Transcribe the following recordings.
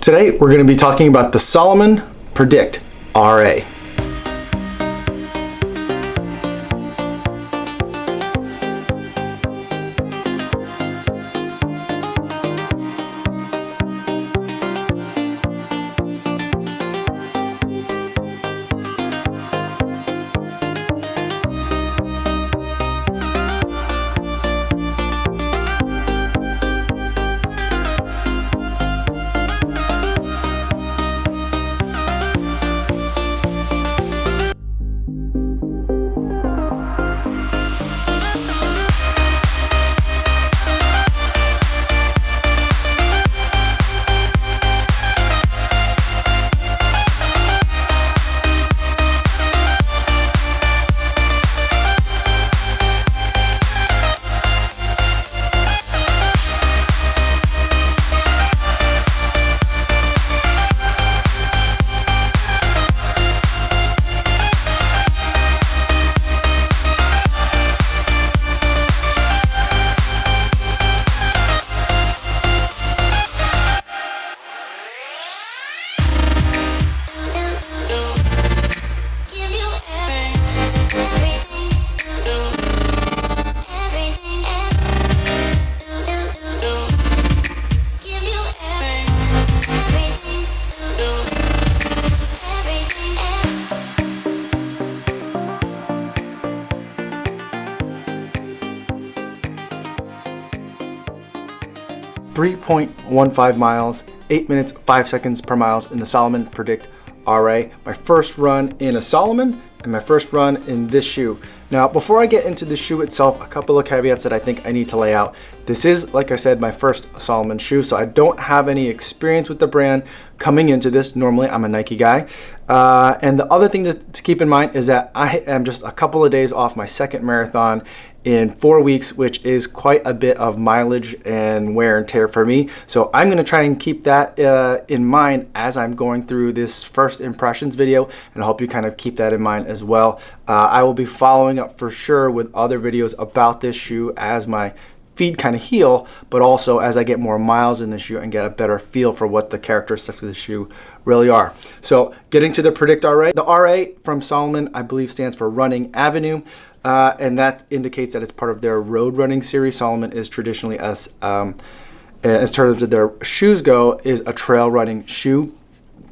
Today we're going to be talking about the Salomon Predict RA. .15 miles, 8 minutes, 5 seconds per mile in the Salomon Predict RA. My first run in a Salomon and my first run in this shoe. Now, before I get into the shoe itself, a couple of caveats that I think I need to lay out. This is, like I said, my first Salomon shoe, so I don't have any experience with the brand coming into this. Normally, I'm a Nike guy. And the other thing to keep in mind is that I am just a couple of days off my second marathon in 4 weeks, which is quite a bit of mileage and wear and tear for me. So I'm gonna try and keep that in mind as I'm going through this first impressions video, and I hope you kind of keep that in mind as well. I will be following up for sure with other videos about this shoe as my feet kind of heal, but also as I get more miles in the shoe and get a better feel for what the characteristics of the shoe really are. So getting to the Predict RA, the RA from Salomon, I believe, stands for Running Avenue. And that indicates that it's part of their road running series. Salomon is traditionally, as terms of their shoes go, is a trail running shoe.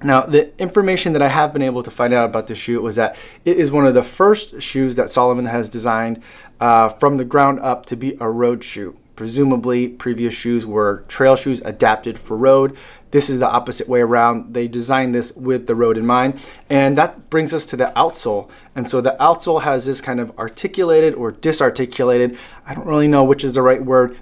Now, the information that I have been able to find out about this shoe was that it is one of the first shoes that Salomon has designed from the ground up to be a road shoe. Presumably, previous shoes were trail shoes adapted for road. This is the opposite way around. They designed this with the road in mind. And that brings us to the outsole. And so the outsole has this kind of articulated or disarticulated, I don't really know which is the right word.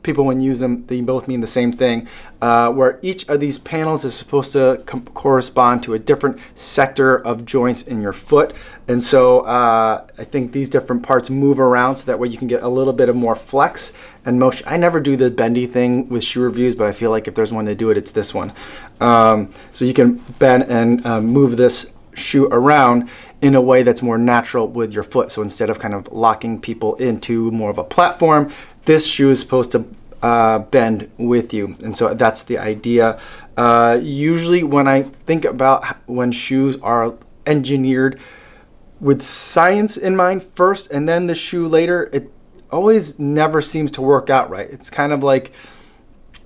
People when use them, they both mean the same thing, where each of these panels is supposed to correspond to a different sector of joints in your foot. And so I think these different parts move around so that way you can get a little bit of more flex and motion. I never do the bendy thing with shoe reviews, but I feel like if there's one to do it, it's this one. So you can bend and move this shoe around in a way that's more natural with your foot. So instead of kind of locking people into more of a platform, this shoe is supposed to bend with you. And so that's the idea. Usually when I think about when shoes are engineered with science in mind first and then the shoe later, it always never seems to work out right. It's kind of like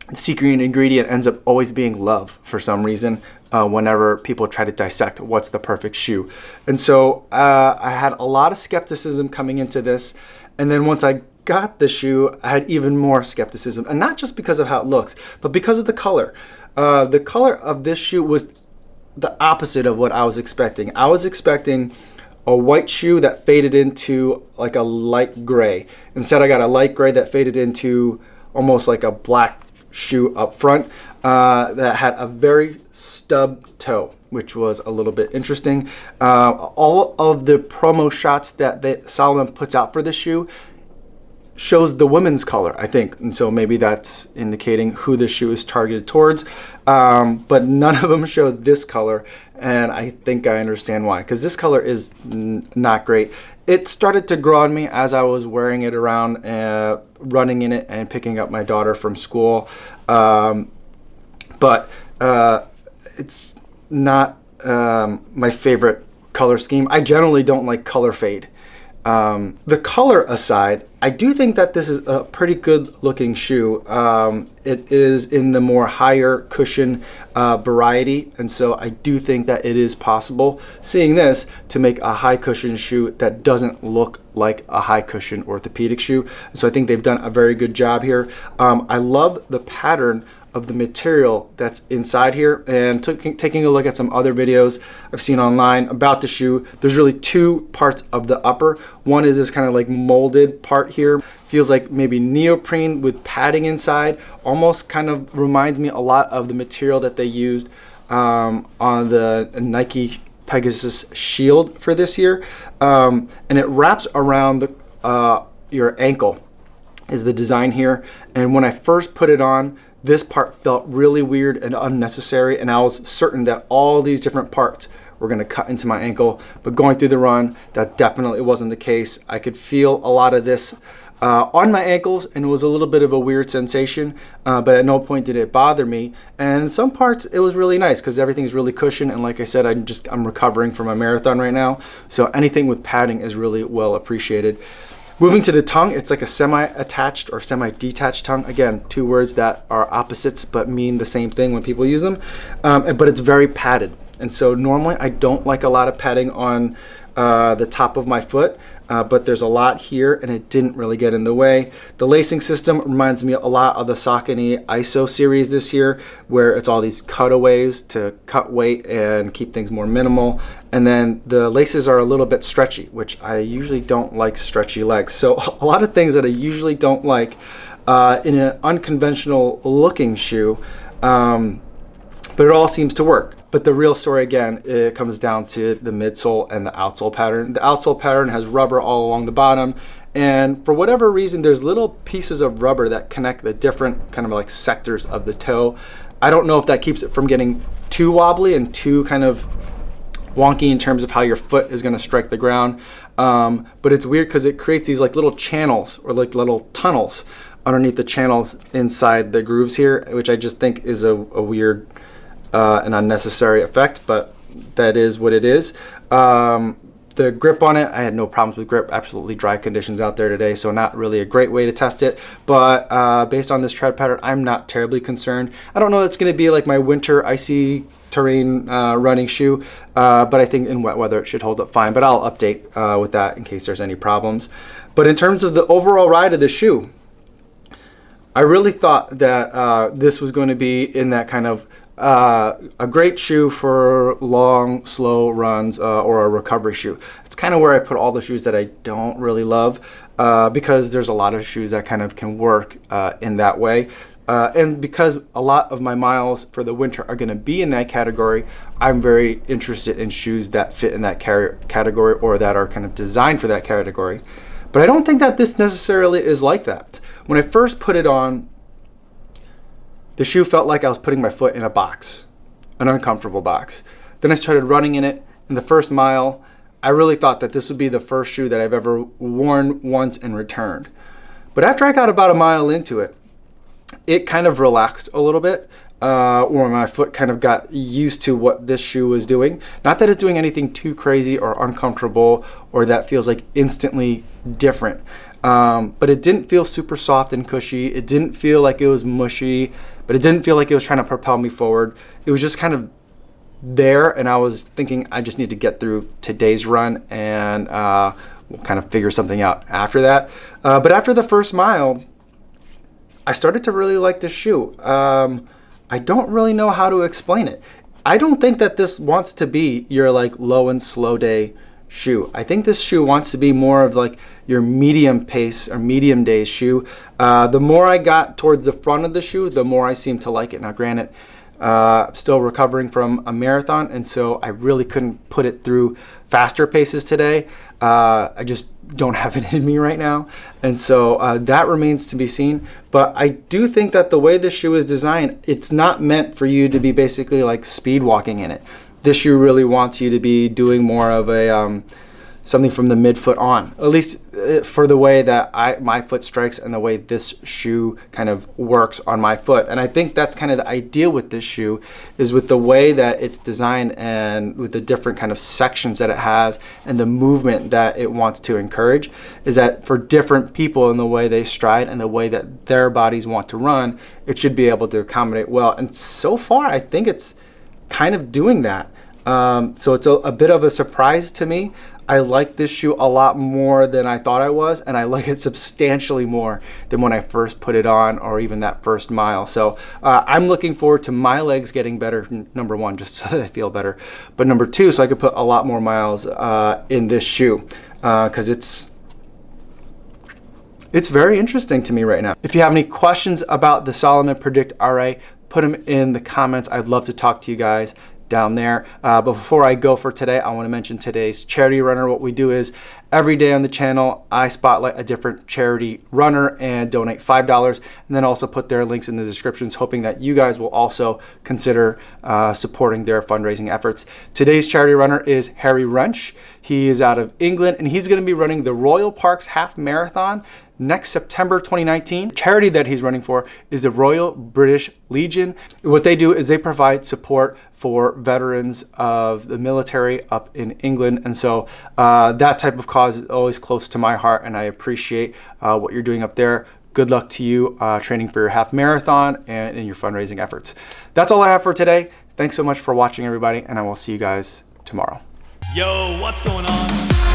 the secret ingredient ends up always being love for some reason. Whenever people try to dissect what's the perfect shoe. And so I had a lot of skepticism coming into this. And then once I got the shoe, I had even more skepticism. And not just because of how it looks, but because of the color. The color of this shoe was the opposite of what I was expecting. I was expecting a white shoe that faded into like a light gray. Instead, I got a light gray that faded into almost like a black shoe up front that had a very stub toe, which was a little bit interesting. All of the promo shots that Salomon puts out for this shoe shows the women's color, I think, and so maybe that's indicating who the shoe is targeted towards, but none of them show this color, and I think I understand why, because this color is not great. It started to grow on me as I was wearing it around, running in it and picking up my daughter from school, but it's not my favorite color scheme. I generally don't like color fade. The color aside, I do think that this is a pretty good looking shoe. It is in the more higher cushion variety, and so I do think that it is possible, seeing this, to make a high cushion shoe that doesn't look like a high cushion orthopedic shoe. So I think they've done a very good job here. I love the pattern of the material that's inside here, and taking a look at some other videos I've seen online about the shoe, there's really two parts of the upper. One is this kind of like molded part here, feels like maybe neoprene with padding inside, almost kind of reminds me a lot of the material that they used on the Nike Pegasus Shield for this year, and it wraps around your ankle is the design here. And when I first put it on, this part felt really weird and unnecessary, and I was certain that all these different parts were going to cut into my ankle. But going through the run, that definitely wasn't the case. I could feel a lot of this on my ankles, and it was a little bit of a weird sensation, but at no point did it bother me. And some parts it was really nice because everything's really cushioned, and like I said, I'm recovering from a marathon right now, so anything with padding is really well appreciated. Moving to the tongue, it's like a semi-attached or semi-detached tongue. Again, two words that are opposites but mean the same thing when people use them. But it's very padded. And so normally I don't like a lot of padding on the top of my foot, but there's a lot here and it didn't really get in the way. The lacing system reminds me a lot of the Saucony ISO series this year, where it's all these cutaways to cut weight and keep things more minimal. And then the laces are a little bit stretchy, which I usually don't like stretchy legs. So a lot of things that I usually don't like in an unconventional looking shoe, but it all seems to work. But the real story, again, it comes down to the midsole and the outsole pattern. The outsole pattern has rubber all along the bottom, and for whatever reason, there's little pieces of rubber that connect the different kind of like sectors of the toe. I don't know if that keeps it from getting too wobbly and too kind of wonky in terms of how your foot is going to strike the ground, but it's weird because it creates these like little channels or like little tunnels underneath the channels inside the grooves here, which I just think is a weird an unnecessary effect, but that is what it is. The grip on it, I had no problems with grip. Absolutely dry conditions out there today, so not really a great way to test it. But based on this tread pattern, I'm not terribly concerned. I don't know that's going to be like my winter icy terrain running shoe, but I think in wet weather it should hold up fine. But I'll update with that in case there's any problems. But in terms of the overall ride of the shoe, I really thought that this was going to be in that kind of a great shoe for long, slow runs or a recovery shoe. It's kind of where I put all the shoes that I don't really love because there's a lot of shoes that kind of can work in that way. And because a lot of my miles for the winter are going to be in that category, I'm very interested in shoes that fit in that category or that are kind of designed for that category. But I don't think that this necessarily is like that. When I first put it on, the shoe felt like I was putting my foot in a box, an uncomfortable box. Then I started running in it. In the first mile, I really thought that this would be the first shoe that I've ever worn once and returned. But after I got about a mile into it, it kind of relaxed a little bit, or my foot kind of got used to what this shoe was doing. Not that it's doing anything too crazy or uncomfortable or that feels like instantly different. But it didn't feel super soft and cushy. It didn't feel like it was mushy, but it didn't feel like it was trying to propel me forward. It was just kind of there, and I was thinking I just need to get through today's run, and we'll kind of figure something out after that. But after the first mile, I started to really like this shoe. I don't really know how to explain it. I don't think that this wants to be your like low and slow day shoe. I think this shoe wants to be more of like your medium pace or medium day shoe. The more I got towards the front of the shoe, the more I seemed to like it. Now granted, I'm still recovering from a marathon, and so I really couldn't put it through faster paces today. I just don't have it in me right now, and so that remains to be seen. But I do think that the way this shoe is designed, it's not meant for you to be basically like speed walking in it. This shoe really wants you to be doing more of a something from the midfoot on, at least for the way that my foot strikes and the way this shoe kind of works on my foot. And I think that's kind of the ideal with this shoe, is with the way that it's designed and with the different kind of sections that it has and the movement that it wants to encourage, is that for different people in the way they stride and the way that their bodies want to run, it should be able to accommodate well. And so far, I think it's kind of doing that. So it's a bit of a surprise to me. I like this shoe a lot more than I thought I was, and I like it substantially more than when I first put it on, or even that first mile. So I'm looking forward to my legs getting better, number one, just so that I feel better, but number two, so I could put a lot more miles in this shoe, because it's very interesting to me right now. If you have any questions about the Salomon Predict RA, put them in the comments. I'd love to talk to you guys down there. But before I go for today, I want to mention today's charity runner. What we do is every day on the channel, I spotlight a different charity runner and donate $5, and then also put their links in the descriptions, hoping that you guys will also consider supporting their fundraising efforts. Today's charity runner is Rensch. He is out of England, and he's going to be running the Royal Parks Half Marathon next September 2019. The charity that he's running for is the Royal British Legion. What they do is they provide support for veterans of the military up in England, and so that type of cause is always close to my heart, and I appreciate what you're doing up there. Good luck to you training for your half marathon and in your fundraising efforts. That's all I have for today. Thanks so much for watching, everybody, and I will see you guys tomorrow. Yo, what's going on?